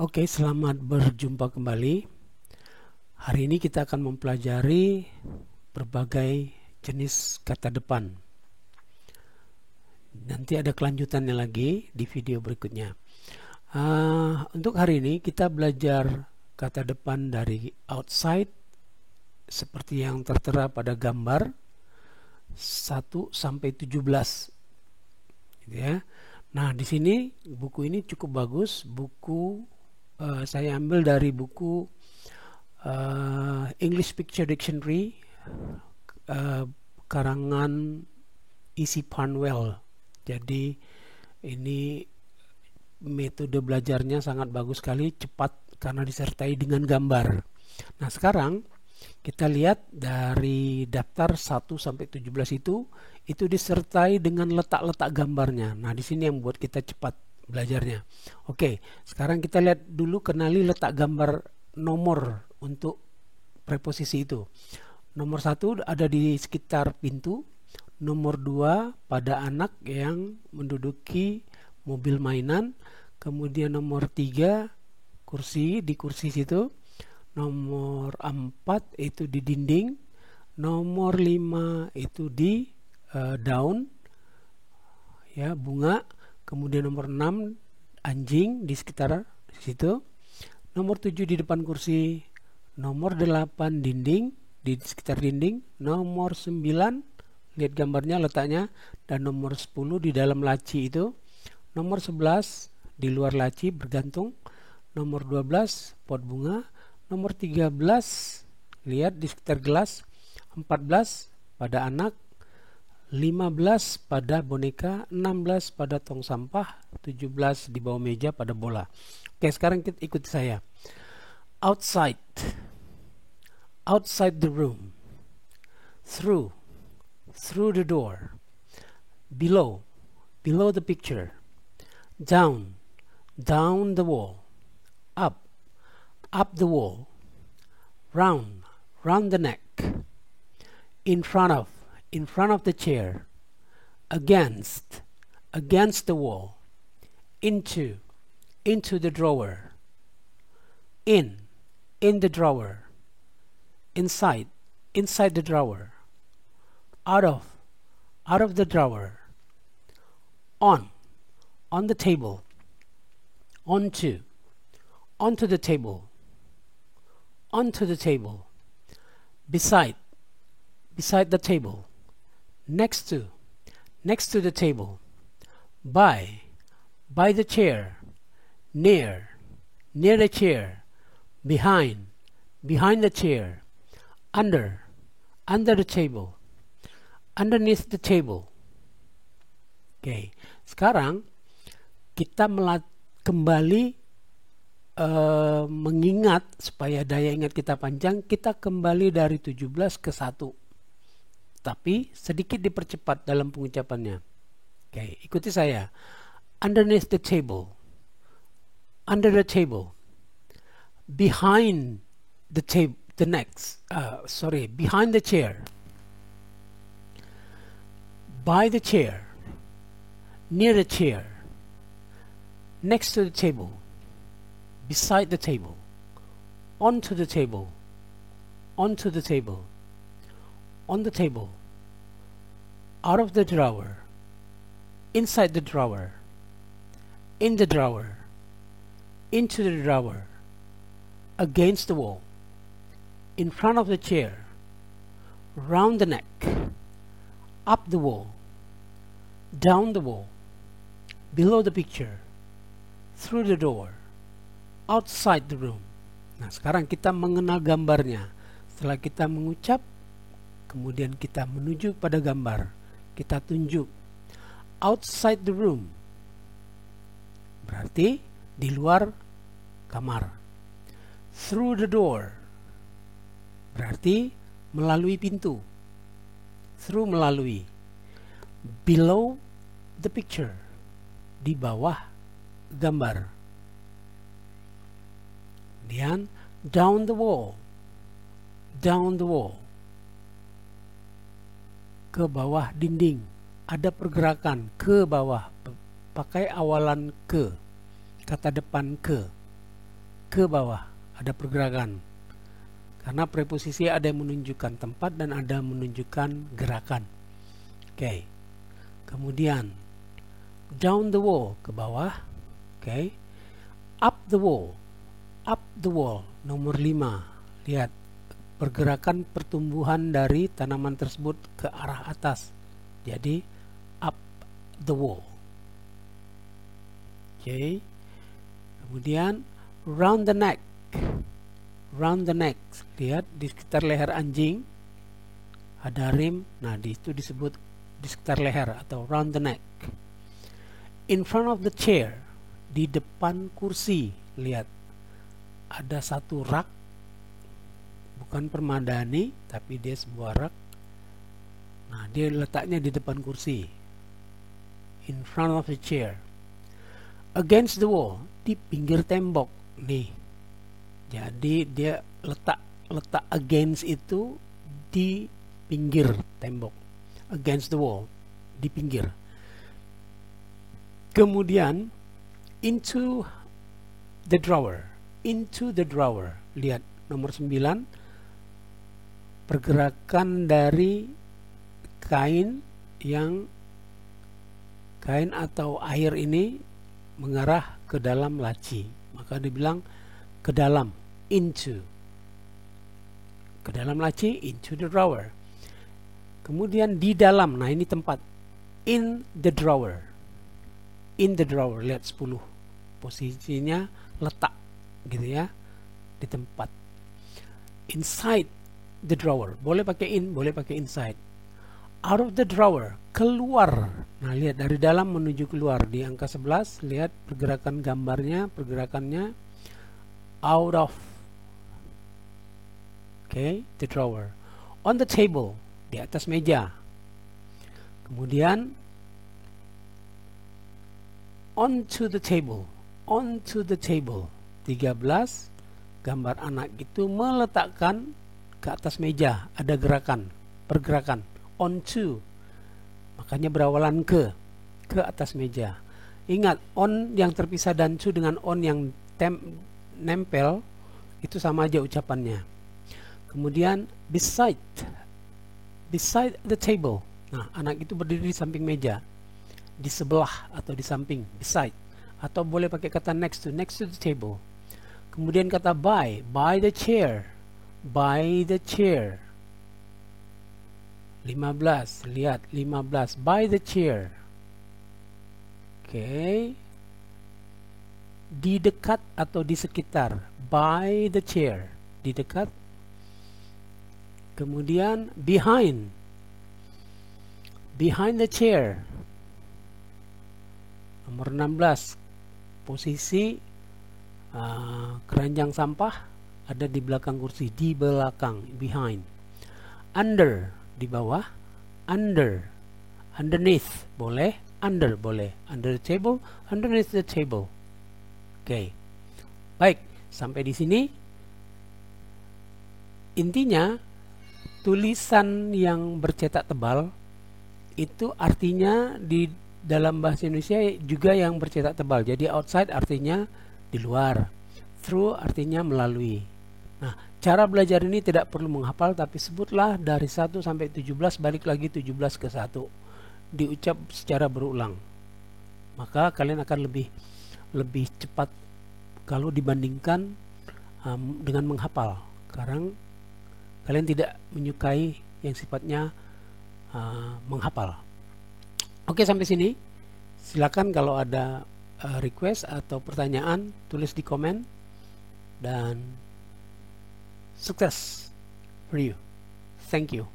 Oke, selamat berjumpa kembali. Hari ini kita akan mempelajari berbagai jenis kata depan. Nanti ada kelanjutannya lagi di video berikutnya. Untuk hari ini kita belajar kata depan dari outside seperti yang tertera pada gambar 1 sampai 17. Gitu ya. Nah, di sini buku ini cukup bagus. Saya ambil dari buku English Picture Dictionary karangan E.C. Parnwell. Jadi ini metode belajarnya sangat bagus sekali, cepat karena disertai dengan gambar. Nah, sekarang kita lihat dari daftar 1 sampai 17 itu disertai dengan letak-letak gambarnya. Nah, di sini yang membuat kita cepat belajarnya. Oke, sekarang kita lihat dulu, kenali letak gambar nomor untuk preposisi itu. Nomor 1 ada di sekitar pintu. Nomor 2 pada anak yang menduduki mobil mainan. Kemudian nomor 3 di kursi situ. Nomor 4 itu di dinding. Nomor 5 itu di daun, ya, bunga. Kemudian nomor 6 anjing di sekitar situ. Nomor 7 di depan kursi. Nomor 8 dinding, di sekitar dinding. Nomor 9 lihat gambarnya letaknya, dan nomor 10 di dalam laci itu. Nomor 11 di luar laci bergantung. Nomor 12 pot bunga. Nomor 13 lihat di sekitar gelas. 14 pada anak. 15 pada boneka. 16 pada tong sampah. 17 di bawah meja pada bola. Oke, sekarang kita ikuti saya. Outside the room. Through the door. Below the picture. Down the wall. Up the wall. Round the neck. In front of the chair. Against the wall. Into the drawer. In the drawer. Inside the drawer. Out of the drawer. On the table. Onto the table. Onto the table. Beside the table. Next to the table. By the chair. Near the chair. Behind the chair. Under the table. Underneath the table. Oke, sekarang kita kembali mengingat supaya daya ingat kita panjang. Kita kembali dari 17 ke 1, tapi sedikit dipercepat dalam pengucapannya. Oke, ikuti saya. Underneath the table. Under the table. Behind the table. Behind the chair. By the chair. Near the chair. Next to the table. Beside the table. Onto the table. Onto the table. On the table. Out of the drawer. Inside the drawer. In the drawer. Into the drawer. Against the wall. In front of the chair. Round the neck. Up the wall. Down the wall. Below the picture. Through the door. Outside the room. Nah, sekarang kita mengenal gambarnya. Setelah kita mengucap, kemudian kita menuju pada gambar. Kita tunjuk. Outside the room. Berarti di luar kamar. Through the door. Berarti melalui pintu. Through, melalui. Below the picture. Di bawah gambar. Kemudian down the wall. Down the wall. Ke bawah dinding. Ada pergerakan ke bawah. Pakai awalan ke. Kata depan ke. ke bawah, ada pergerakan. Karena preposisi ada yang menunjukkan tempat dan ada yang menunjukkan gerakan. Oke. Kemudian down the wall, ke bawah. Oke. Up the wall. Up the wall, nomor 5. Lihat pergerakan pertumbuhan dari tanaman tersebut ke arah atas. Jadi up the wall. Oke. Kemudian round the neck. Round the neck. Lihat di sekitar leher anjing ada rim. Nah, itu disebut di sekitar leher atau round the neck. In front of the chair, di depan kursi. Lihat ada satu rak, bukan permadani tapi dia sebuah rak. Nah, dia letaknya di depan kursi. In front of the chair. Against the wall, di pinggir tembok. Nih. Jadi dia letak against itu di pinggir tembok. Against the wall, di pinggir. Kemudian into the drawer. Into the drawer. Lihat nomor 9. Pergerakan dari kain atau air ini mengarah ke dalam laci. Maka dibilang ke dalam, into. Ke dalam laci, into the drawer. Kemudian di dalam, nah ini tempat. In the drawer. In the drawer, lihat 10. Posisinya letak gitu ya, di tempat. Inside the drawer, boleh pakai in, boleh pakai inside. Out of the drawer, keluar. Nah, lihat dari dalam menuju keluar. Di angka 11, lihat pergerakan gambarnya, pergerakannya out of. Okay, the drawer. On the table, di atas meja. Kemudian onto the table. Onto the table. 13, gambar anak itu meletakkan ke atas meja. Ada gerakan, pergerakan. Onto, makanya berawalan ke atas meja. Ingat, on yang terpisah dan to dengan on yang nempel itu sama aja ucapannya. Kemudian beside the table. Nah, anak itu berdiri di samping meja, di sebelah atau di samping, beside. Atau boleh pakai kata next to the table. Kemudian kata by the chair. By the chair. 15, lihat 15, by the chair. Oke. Di dekat atau di sekitar, by the chair, di dekat. Kemudian behind the chair. Nomor 16, posisi keranjang sampah ada di belakang kursi, di belakang, behind. Under, di bawah. Underneath, boleh. Under, boleh. Under the table, underneath the table. Oke. Baik, sampai di sini. Intinya, tulisan yang bercetak tebal itu artinya di dalam bahasa Indonesia juga yang bercetak tebal. Jadi outside artinya di luar, through artinya melalui. Nah, cara belajar ini tidak perlu menghafal, tapi sebutlah dari 1 sampai 17, balik lagi 17 ke 1. Diucap secara berulang. Maka kalian akan lebih cepat kalau dibandingkan dengan menghafal. Sekarang kalian tidak menyukai yang sifatnya menghafal. Oke, sampai sini. Silakan kalau ada request atau pertanyaan, tulis di komen. Dan sukses for you. Thank you.